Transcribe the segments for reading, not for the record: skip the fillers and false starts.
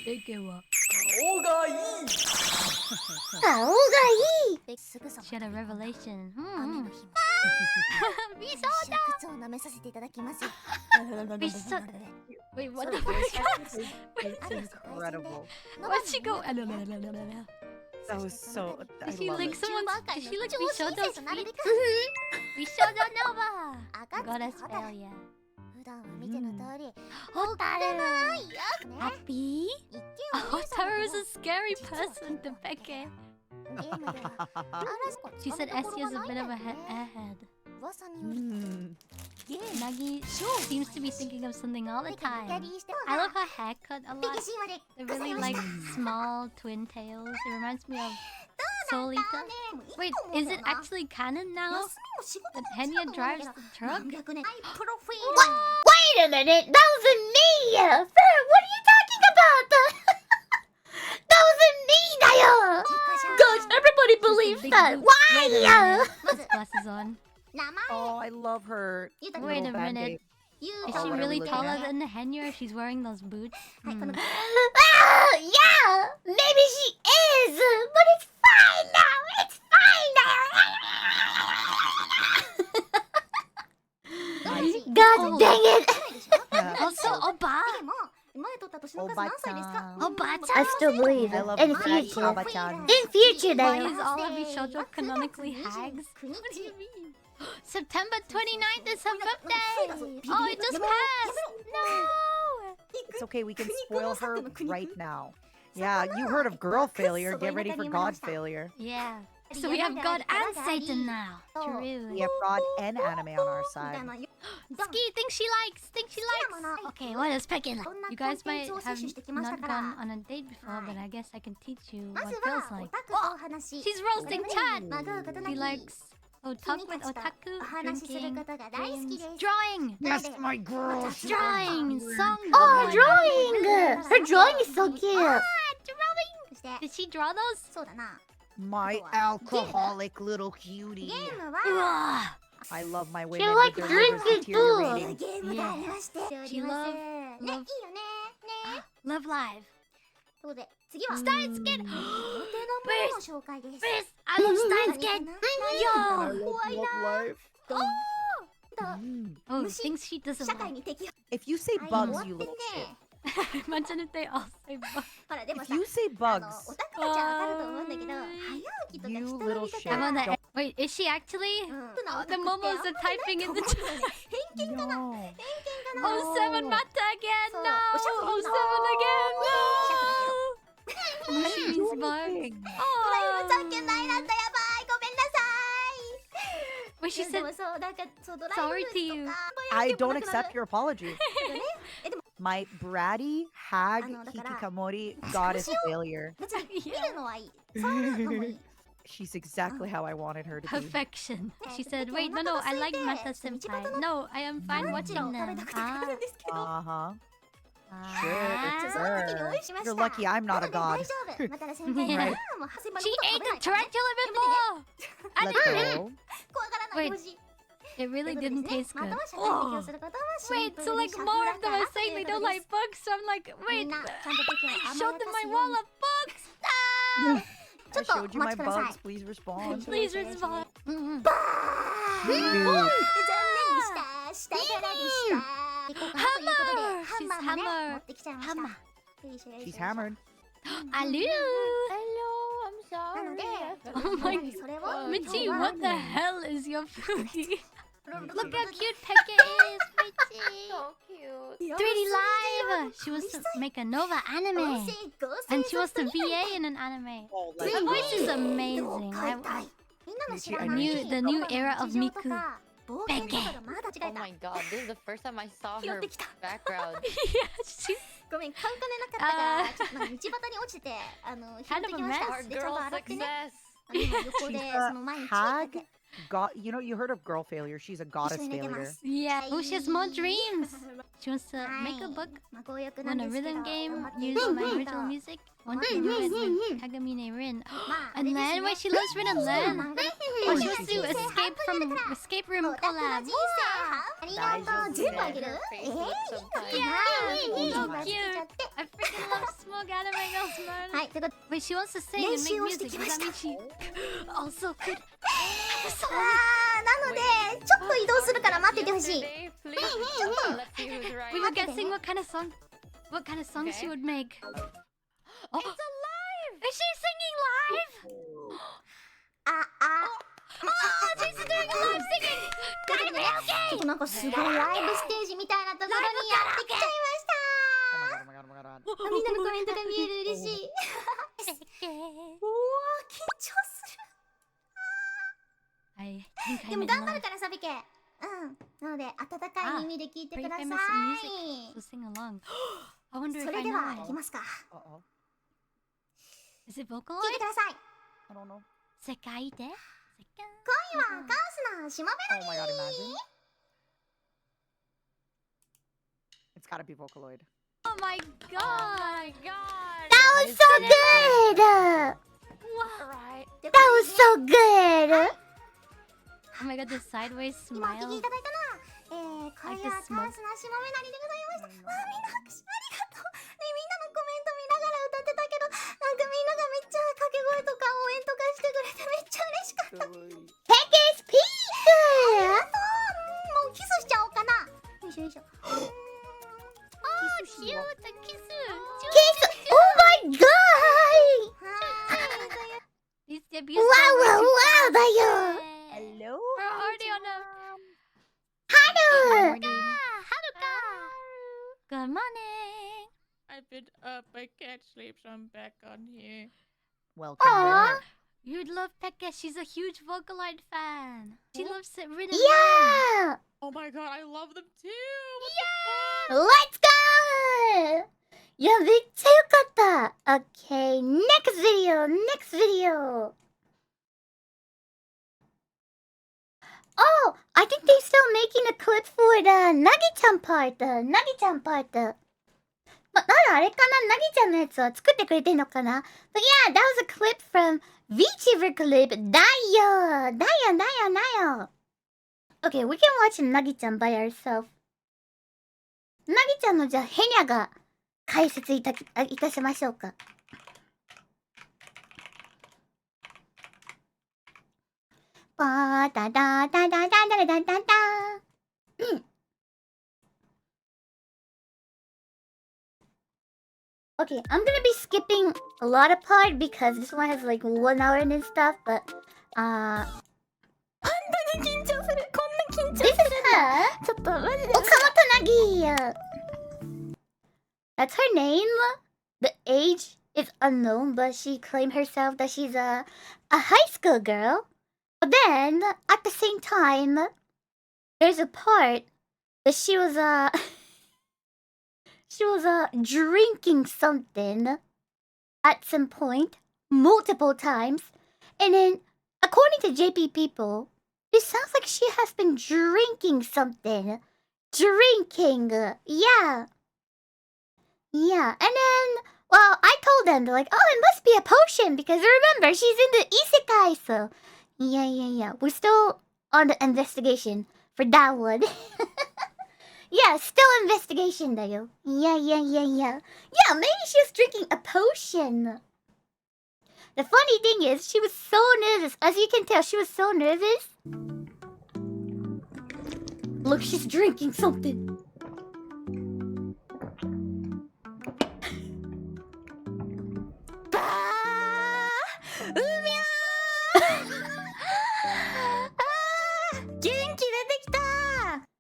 Ekewa. She had a revelation. Wait, what the fuck? Incredible. What'd she go? That was so. I Did she love lick it. someone's? Did she lick Bishoto's feet? Bishoto Nova! Goddess failure. Happy? Hotaru is a scary person to Peke. She said Essie is a bit of a airhead. Nagi seems to be thinking of something all the time. I love her haircut a lot. They're really like small twin tails. It reminds me of Solita. Wait, is it actually canon now that Henya drives the truck? Wait a minute, that wasn't me! Fer, what are you talking about? That wasn't me, Dayo! Gosh, everybody believes that! Why? With glasses on. Oh, I love her. Wait a minute. Is she really taller than the Henya if she's wearing those boots? Yeah! Maybe she is! But it's fine now! It's fine now! God dang it! Also, Oba! I still believe I love in that. future. Baba-chan. In future, Why Dayo. is all of Bishoto canonically hags? What do you mean? September 29th is her birthday! Oh, it just passed! No! It's okay, we can spoil her right now. Yeah, you heard of girl failure. Get ready for god failure. Yeah. So we have God and Satan now. True. We have god and anime on our side. Ski, think she likes. Okay, what is pecking? You guys might have not gone on a date before, but I guess I can teach you what it feels like. She's roasting chat! She likes talk with otaku, drinking, games, drawing! Yes, my girl. Drawing! Song! Oh, drawing! Her drawing is so cute. Drawing! Did she draw those? My alcoholic little cutie. Ugh. I love my She women. likes with their rivers drinking deteriorating. too. Yeah. She love live. Steins Get First, I love Steins Get I Yo! love life. Oh, things she doesn't like. If you say bugs, you little shit. Imagine if they all say bugs. If you say bugs, you little shit. I'm on the Don't- Wait, is she actually? Oh, the momos are typing in the chat. No. Oh, 7 Mata again! No! Oh, 7 again! No! She means bugs. Oh. Wait, she said sorry to you. I don't accept your apology. My bratty hag hikikomori goddess failure. She's exactly how I wanted her to be. Perfection. She said, wait, no, I like Mata Senpai. No, I am fine watching them. Uh-huh. Ah. Sure. You're lucky I'm not a god. Yeah. Right. She ate the tarantula before! Let's go. Wait, it really didn't taste good. Oh. Wait, so like more of them are saying they don't like bugs, so I'm like, wait, I showed them my wall of bugs! Ah! I showed you my bugs. Please respond. Please respond. Hammer! She's hammer. Hammer. She's hammered. Hello! Hello, I'm sorry. Oh my god. Michi, what the hell is your foodie? Look how cute Pekka is, Michi! So cute. 3D Live! She wants to make a Nova anime. And she wants to VA in an anime. Oh, Her voice is amazing. The new era of Miku. Peke. Oh my god, this is the first time I saw her background. Yeah, she's kind of a mess. Our girl success. She's a hag. You heard of girl failure. She's a goddess failure. Yeah. Oh, she has more dreams. She wants to make a book, win a rhythm game, use my original music, want to win with Kagamine Rin. And then, wait, she loves Rin and Len. Oh, she wants to do escape room collab. Her face looks sometimes. So cute. I freaking love smoke anime girls, man. Wait, she wants to sing and make music. Does that mean she also could? なのでちょっと移動するから待っててほしい。 Yesterday, please. Let's see who's right. We were guessing what kind of song she would make. Oh, It's alive! is she singing live? あ Oh, she's doing a live singing. ちょっとなんかすごいライブステージみたいなところにやってきちゃいました。みんなのコメントが見える、嬉しい。おお、緊張する。I think で I'm も in 頑張 love. るからサビケ。なので温かい耳で聞いて Very くださ famous い。 music, so sing along. I wonder そ if れ I で know は it. いきますか。 Is it 聞い vocaloid? てください。 I don't know. 世界で？恋はカオスのしもべ Oh my god, imagine. It's gotta be Vocaloid. Oh my Oh god! my god! That was so good! That Right. was so good! Oh my god, the sideways 今お聞 smile. きいただいたのは、恋はカオスのしもべなりでございました。わあ、みんな拍手ありがとう。ね、みんなのコメント見ながら歌ってたけど、なんかみんながめっちゃ掛け声とか応援とかしてくれてめっちゃ嬉しかった。ペケスピーク！もうキスしちゃおうかな。よいしょよいしょ。Oh, cute! The kiss! キス !Oh my god! These debuts わわわだよ Hello? We're already on a... 春 Haruka! Good morning! I've been up, I can't sleep, so I'm back on here. Welcome. Aw. where? You'd love Pekka. She's a huge Vocaloid fan. She loves it rhythm. Yeah! Oh my god, I love them too! Let's go! いや、めっちゃよかった。Okay, next video, next video. Oh, I think they're still making a clip for the Nagi-chan part. Nagi-chan part. なんだあれかな、ナギちゃんのやつは作ってくれてんのかな。 But yeah, that was a clip from VTuber clip. だよ。Okay, we can watch ナギちゃん by ourselves. ナギちゃんのじゃあヘニャが解説いたしましょうか。バーダダダダダダダダダ。Okay, I'm gonna be skipping a lot of part because this one has like 1 hour and stuff, but This is her? ちょっとマジで Okamoto That's her name. The age is unknown, but she claimed herself that she's a high school girl. But then, at the same time, there's a part that she was drinking something at some point, multiple times, and then, according to JP people, it sounds like she has been drinking something. Drinking, yeah. Yeah, and then, well, I told them, they're like, oh, it must be a potion, because remember, she's in the isekai, so, yeah. We're still on the investigation for that one. Yeah, still investigation, though. Yeah. Yeah, maybe she was drinking a potion. The funny thing is, she was so nervous. As you can tell, she was so nervous. Look, she's drinking something.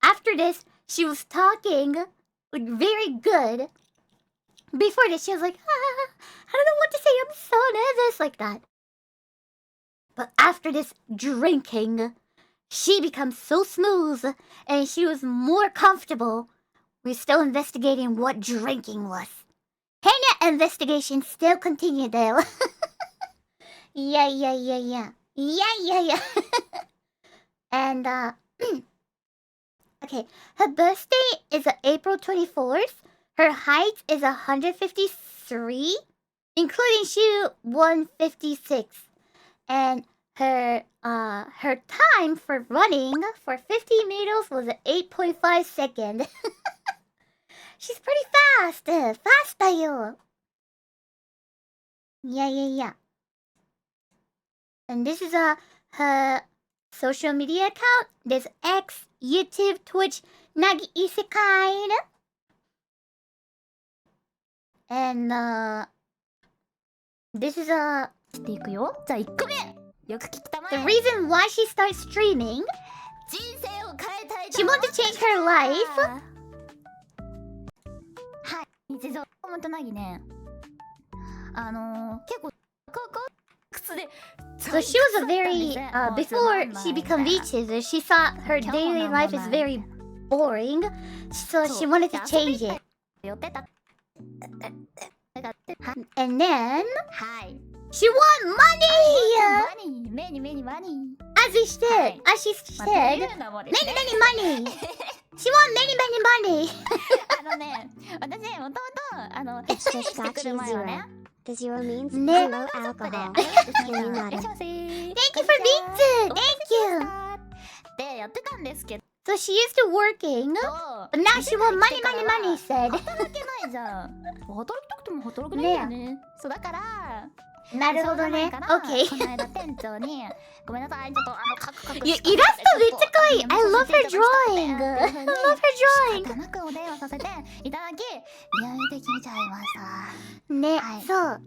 After this, she was talking like very good. Before this, she was like, I don't know what to say. I'm so nervous, like that. But after this drinking, she becomes so smooth and she was more comfortable. We're still investigating what drinking was. Henya investigation still continued though. Yeah. And okay, her birthday is April 24th. Her height is 153, including shoe 156. And her time for running for 50 meters was 8.5 seconds. She's pretty fast. Fast だよ. Yeah. And this is her social media account. There's X, YouTube, Twitch, Nagi Isekai. And this is していくよ。じゃあ1個目。よく聞きたまえ。The reason why she started streaming. 人生を変えたい。She wanted to change her life. はい。日常コメントなぎね。結構靴で。So she was a very before she became VTuber, she thought her daily life is very boring, so she wanted to change it. And then she won money! Money! As she said, many money! She won many money! 私もともとしてくる前はね。Does your means No. zero alcohol? Can you not? Thank you for pizza! Thank you! でやってたんですけど。So she used to working, but now she won money, said. 働けないじゃん。働きたくても働けないよね。そうだから。なるほどね。Okay. この間店長にごめんなさい、ちょっとカクカク。イラストめっちゃ可愛い。I love her drawing. I love her drawing. 仕方なくお電話させていただき、やめて決めちゃいました。ね、はい、そう。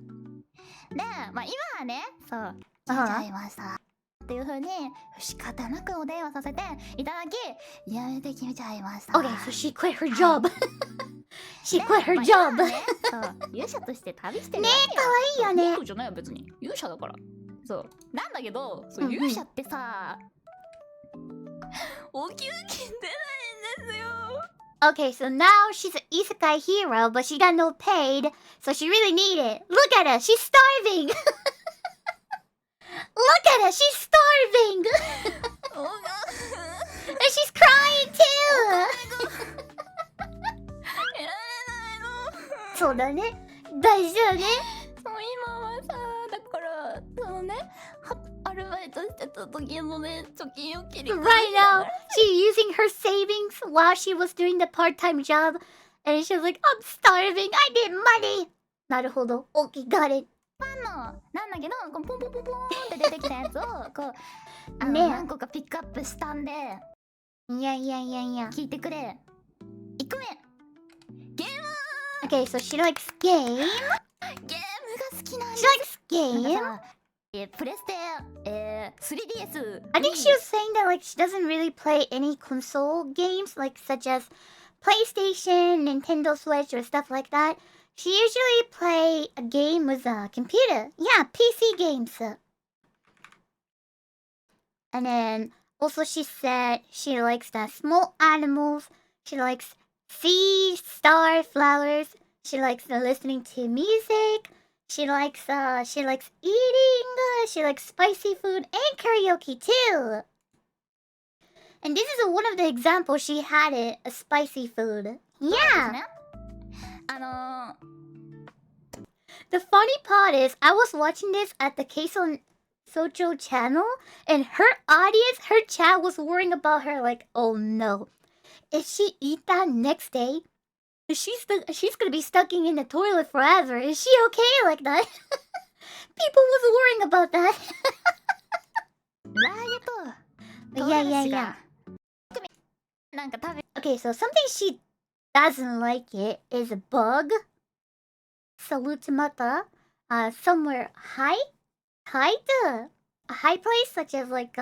で、まあ今はね、そう決めちゃいました。っていう風に仕方なくお電話させていただき、やめて決めちゃいました。Okay, so she quit her job. She quit her job. そう、勇者として旅してるわねけよ。可愛いよね。僕じゃないよ別に。勇者だから。そう。なんだけど、そう勇者ってさ、お給金出ないんですよ。Okay, so now she's an isekai hero, but she got no paid, so she really need it. Look at her, she's starving. Look at her, she's starving. And she's crying too. そうだね。大事だよね。そう今はさ、だからそのね、アルバイトしてた時のね、貯金を切り替え Right now, she's using her savings while she was doing the part-time job, and she was like, I'm starving, I need money. なるほど。Okay, got it. なんだけど、こうポンポンポンポンって出てきたやつをこうね何個かピックアップしたんで、いや。聞いてくれ。1個目。ゲーム。Okay, so she likes game. ゲームが好きなんです。 She likes なん game. かさ、プレステ、3DS。I think she was saying that like she doesn't really play any console games, like such as PlayStation, Nintendo Switch, or stuff like that. She usually play a game with a computer. Yeah, PC games. And then also she said she likes the small animals. She likes seeds, stars, flowers. She likes listening to music. She likes eating. She likes spicy food and karaoke too. And this is one of the examples she had it, a spicy food. Yeah. The funny part is, I was watching this at the Keiso Socho channel, and her audience, her chat was worrying about her like, oh no, if she eat that next day, she's gonna be stuck in the toilet forever. Is she okay like that? People was worrying about that. ラー油と Yeah. なんか食べ Okay, so something she doesn't like it is a bug. Salutimata. Somewhere high, a high place such as like